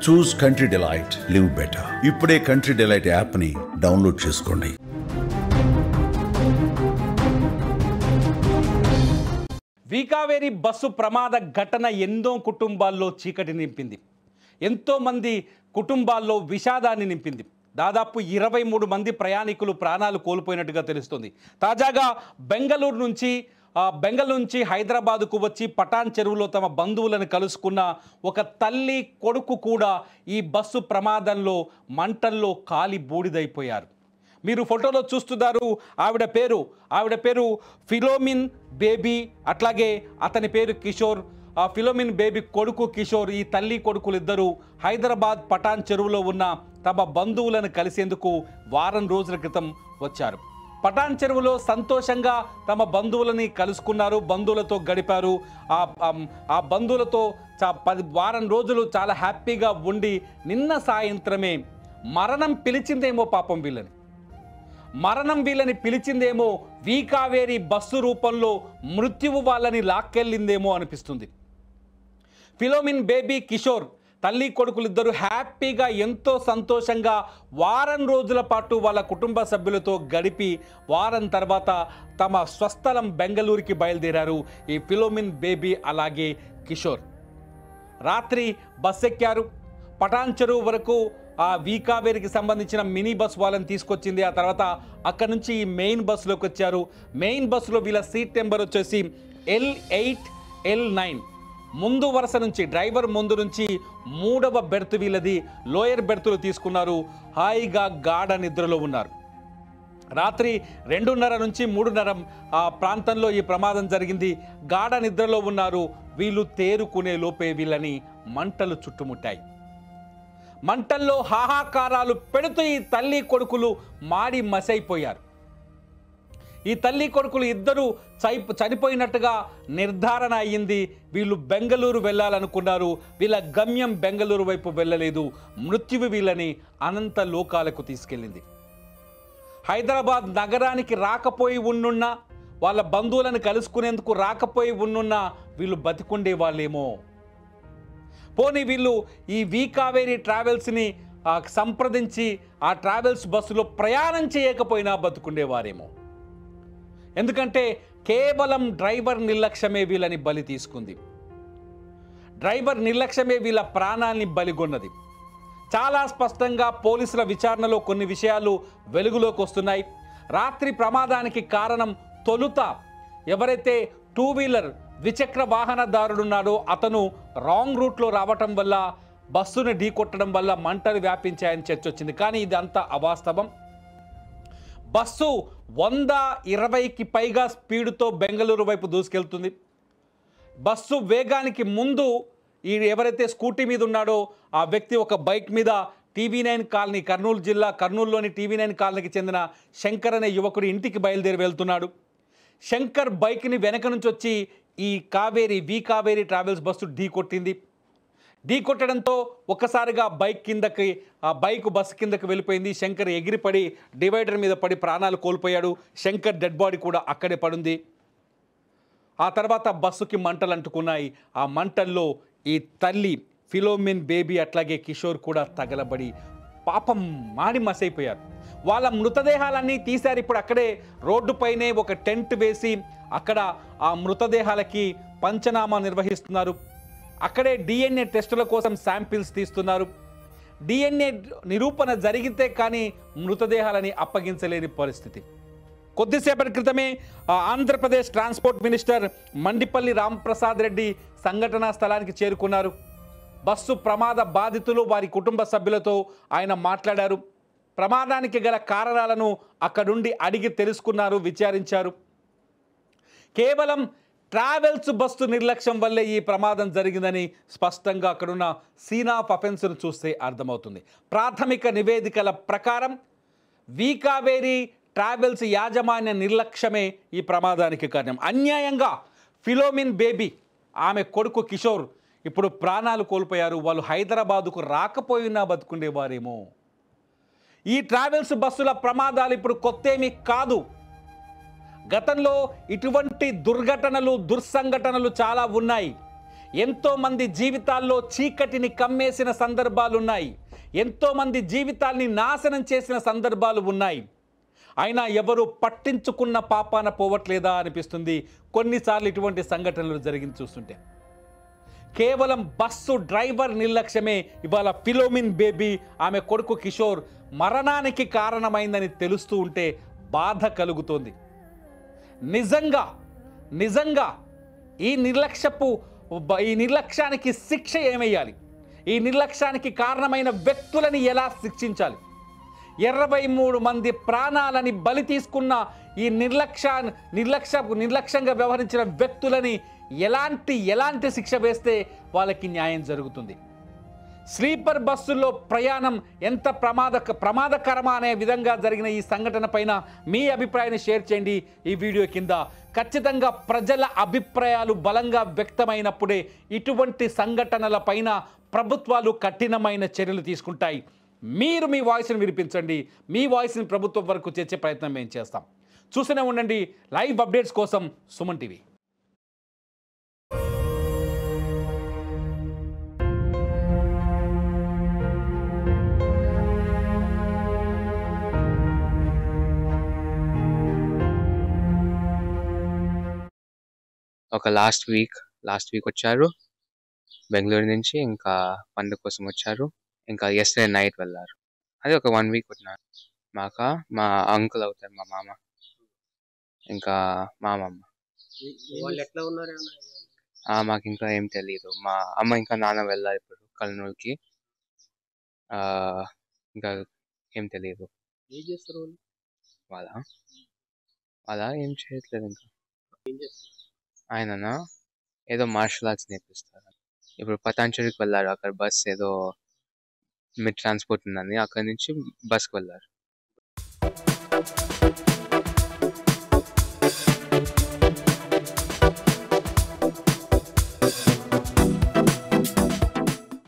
చూస్ country delight, live better. ఇప్పుడే country delight యాప్ని download చేసుకోండి. వీకావేరి బస్సు ప్రమాద ఘటన ఎన్నో కుటుంబాల్లో చీకటి నింపింది. ఎంతోమంది కుటుంబాల్లో విషాదాన్ని నింపింది. దాదాపు 23 మంది ప్రయాణికులు ప్రాణాలు కోల్పోయినట్టుగా తెలుస్తుంది. తాజాగా బెంగళూరు నుంచి హైదరాబాదుకు వచ్చి పటాన్ చెరువులో తమ బంధువులను కలుసుకున్న ఒక తల్లి కొడుకు కూడా ఈ బస్సు ప్రమాదంలో మంటల్లో కాలి బూడిదైపోయారు. మీరు ఫోటోలో చూస్తున్నారు. ఆవిడ పేరు ఫిలోమిన్ బేబీ, అట్లాగే అతని పేరు కిషోర్. ఫిలోమిన్ బేబీ కొడుకు కిషోర్. ఈ తల్లి కొడుకులు ఇద్దరు హైదరాబాద్ పటాన్ చెరువులో ఉన్న తమ బంధువులను కలిసేందుకు వారం రోజుల క్రితం వచ్చారు. పటాన్ చెరువులో సంతోషంగా తమ బంధువులని కలుసుకున్నారు, బంధువులతో గడిపారు. ఆ బంధువులతో వారం రోజులు చాలా హ్యాపీగా ఉండి నిన్న సాయంత్రమే మరణం పిలిచిందేమో పాపం వీళ్ళని పిలిచిందేమో. వీకావేరి బస్సు రూపంలో మృత్యువు వాళ్ళని లాక్కెళ్ళిందేమో అనిపిస్తుంది. ఫిలోమిన్ బేబీ కిషోర్ తల్లి కొడుకులిద్దరూ హ్యాపీగా ఎంతో సంతోషంగా వారం రోజుల పాటు వాళ్ళ కుటుంబ సభ్యులతో గడిపి వారం తర్వాత తమ స్వస్థలం బెంగళూరుకి బయలుదేరారు ఈ ఫిలోమిన్ బేబీ అలాగే కిషోర్. రాత్రి బస్ ఎక్కారు. పటాన్ చెరువు వరకు ఆ వీకావేరికి సంబంధించిన మినీ బస్ వాళ్ళని తీసుకొచ్చింది. ఆ తర్వాత అక్కడ నుంచి ఈ మెయిన్ బస్సులోకి వచ్చారు. మెయిన్ బస్సులో వీళ్ళ సీట్ నెంబర్ వచ్చేసి L8 L9. ముందు వరుస నుంచి డ్రైవర్ ముందు నుంచి 3వ బెర్త్ వీళ్ళది. లోయర్ బెర్తులు తీసుకున్నారు. హాయిగా గాఢ నిద్రలో ఉన్నారు. రాత్రి 2:30 నుంచి 3:30 ఆ ప్రాంతంలో ఈ ప్రమాదం జరిగింది. గాఢ నిద్రలో ఉన్నారు. వీళ్ళు తేరుకునే లోపే వీళ్ళని మంటలు చుట్టుముట్టాయి. మంటల్లో హాహాకారాలు పెడుతూ ఈ తల్లి కొడుకులు మాడి మసైపోయారు. ఈ తల్లి కొడుకులు ఇద్దరు చనిపోయినట్టుగా నిర్ధారణ అయ్యింది. వీళ్ళు బెంగళూరు వెళ్ళాలనుకున్నారు. వీళ్ళ గమ్యం బెంగళూరు వైపు వెళ్ళలేదు. మృత్యువు వీళ్ళని అనంత లోకాలకు తీసుకెళ్ళింది. హైదరాబాద్ నగరానికి రాకపోయి ఉన్నున్నా, వాళ్ళ బంధువులను కలుసుకునేందుకు రాకపోయి ఉన్నున్నా వీళ్ళు బతికుండే వాళ్ళేమో. పోనీ వీళ్ళు ఈ వీకావేరి ట్రావెల్స్ని సంప్రదించి ఆ ట్రావెల్స్ బస్సులో ప్రయాణం చేయకపోయినా బతుకుండేవారేమో. ఎందుకంటే కేవలం డ్రైవర్ నిర్లక్ష్యమే వీళ్ళని బలి తీసుకుంది. డ్రైవర్ నిర్లక్ష్యమే వీళ్ళ ప్రాణాల్ని బలిగొన్నది. చాలా స్పష్టంగా పోలీసుల విచారణలో కొన్ని విషయాలు వెలుగులోకి వస్తున్నాయి. రాత్రి ప్రమాదానికి కారణం తొలుత ఎవరైతే 2 వీలర్ ద్విచక్ర వాహనదారుడున్నాడో అతను రాంగ్ రూట్లో రావటం వల్ల బస్సును ఢీకొట్టడం వల్ల మంటలు వ్యాపించాయని చర్చ వచ్చింది. కానీ ఇదంతా అవాస్తవం. బస్సు 120కి పైగా స్పీడుతో బెంగళూరు వైపు దూసుకెళ్తుంది. బస్సు వేగానికి ముందు ఈ ఎవరైతే స్కూటీ మీద ఉన్నాడో ఆ వ్యక్తి ఒక బైక్ మీద TV9 కాలనీ, కర్నూలులోని TV9 కాలనీకి చెందిన శంకర్ అనే యువకుడు ఇంటికి బయలుదేరి వెళ్తున్నాడు. శంకర్ బైక్ని వెనక నుంచి వచ్చి ఈ వీకావేరి ట్రావెల్స్ బస్సు ఢీకొట్టడంతో ఒక్కసారిగా బైక్ బస్సు కిందకి వెళ్ళిపోయింది. శంకర్ ఎగిరిపడి డివైడర్ మీద పడి ప్రాణాలు కోల్పోయాడు. శంకర్ డెడ్ బాడీ కూడా అక్కడే పడుంది. ఆ తర్వాత బస్సుకి మంటలు అంటుకున్నాయి. ఆ మంటల్లో ఈ తల్లి ఫిలోమిన్ బేబీ అట్లాగే కిషోర్ కూడా తగలబడి పాపం మాడి మసైపోయారు. వాళ్ళ మృతదేహాలన్నీ తీశారు. ఇప్పుడు అక్కడే రోడ్డుపైనే ఒక టెంట్ వేసి అక్కడ ఆ మృతదేహాలకి పంచనామా నిర్వహిస్తున్నారు. అక్కడే DNA టెస్టుల కోసం శాంపిల్స్ తీస్తున్నారు. DNA నిరూపణ జరిగితే కానీ మృతదేహాలని అప్పగించలేని పరిస్థితి. కొద్దిసేపటి క్రితమే ఆంధ్రప్రదేశ్ ట్రాన్స్పోర్ట్ మినిస్టర్ మండిపల్లి రాంప్రసాద్ రెడ్డి సంఘటనా స్థలానికి చేరుకున్నారు. బస్సు ప్రమాద బాధితులు వారి కుటుంబ సభ్యులతో ఆయన మాట్లాడారు. ప్రమాదానికి గల కారణాలను అక్కడుండి అడిగి తెలుసుకున్నారు, విచారించారు. కేవలం ట్రావెల్స్ బస్సు నిర్లక్ష్యం వల్లే ఈ ప్రమాదం జరిగిందని స్పష్టంగా అక్కడున్న సీన్ ఆఫ్ అఫెన్స్ను చూస్తే అర్థమవుతుంది. ప్రాథమిక నివేదికల ప్రకారం వీకావేరి ట్రావెల్స్ యాజమాన్య నిర్లక్ష్యమే ఈ ప్రమాదానికి కారణం. అన్యాయంగా ఫిలోమిన్ బేబీ, ఆమె కొడుకు కిషోర్ ఇప్పుడు ప్రాణాలు కోల్పోయారు. వాళ్ళు హైదరాబాదుకు రాకపోయినా బతుకుండేవారేమో. ఈ ట్రావెల్స్ బస్సుల ప్రమాదాలు ఇప్పుడు కొత్తేమీ కాదు. గతంలో ఇటువంటి దుర్ఘటనలు, దుర్సంఘటనలు చాలా ఉన్నాయి. ఎంతోమంది జీవితాల్లో చీకటిని కమ్మేసిన సందర్భాలున్నాయి. ఎంతోమంది జీవితాల్ని నాశనం చేసిన సందర్భాలు ఉన్నాయి. అయినా ఎవరు పట్టించుకున్న పాపాన పోవట్లేదా అనిపిస్తుంది కొన్నిసార్లు ఇటువంటి సంఘటనలు జరిగింది చూస్తుంటే. కేవలం బస్సు డ్రైవర్ నిర్లక్ష్యమే ఇవాళ ఫిలోమిన్ బేబీ ఆమె కొడుకు కిషోర్ మరణానికి కారణమైందని తెలుస్తూ ఉంటే బాధ కలుగుతోంది. నిజంగా ఈ నిర్లక్ష్యానికి శిక్ష ఏమేయాలి? ఈ నిర్లక్ష్యానికి కారణమైన వ్యక్తులని ఎలా శిక్షించాలి? 23 మంది ప్రాణాలని బలి తీసుకున్న ఈ నిర్లక్ష్యంగా వ్యవహరించిన వ్యక్తులని ఎలాంటి శిక్ష వేస్తే వాళ్ళకి న్యాయం జరుగుతుంది? స్లీపర్ బస్సుల్లో ప్రయాణం ఎంత ప్రమాదకరమా అనే విధంగా జరిగిన ఈ సంఘటన పైన మీ అభిప్రాయాన్ని షేర్ చేయండి ఈ వీడియో కింద. ఖచ్చితంగా ప్రజల అభిప్రాయాలు బలంగా వ్యక్తమైనప్పుడే ఇటువంటి సంఘటనల పైన ప్రభుత్వాలు కఠినమైన చర్యలు తీసుకుంటాయి. మీరు మీ వాయిస్ని వినిపించండి. మీ వాయిస్ని ప్రభుత్వం వరకు చేర్చే ప్రయత్నం మేము చేస్తాం. చూస్తూనే ఉండండి లైవ్ అప్డేట్స్ కోసం సుమన్ టీవీ. ఒక లాస్ట్ వీక్ వచ్చారు బెంగళూరు నుంచి. ఇంకా పండుగ కోసం వచ్చారు. ఇంకా yesterday నైట్ వెళ్ళారు. అది ఒక 1 వీక్ ఉన్నారు. మా అంకుల్ అవుతారు, మా మామ, ఇంకా మా అమ్మమ్మ. మాకు ఇంకా ఏం తెలియదు. మా అమ్మ ఇంకా నాన్న వెళ్ళారు ఇప్పుడు కర్నూలుకి. ఇంకా ఏం తెలియదు. వాళ్ళ ఏం చేయట్లేదు. ఇంకా ఆయననా ఏదో మార్షల్ ఆర్ట్స్ నేర్పిస్తారు. ఇప్పుడు పతాంజలికి వెళ్ళారు. అక్కడ బస్ ఏదో మిడ్ ట్రాన్స్పోర్ట్ ఉందని అక్కడి నుంచి బస్కి వెళ్ళారు.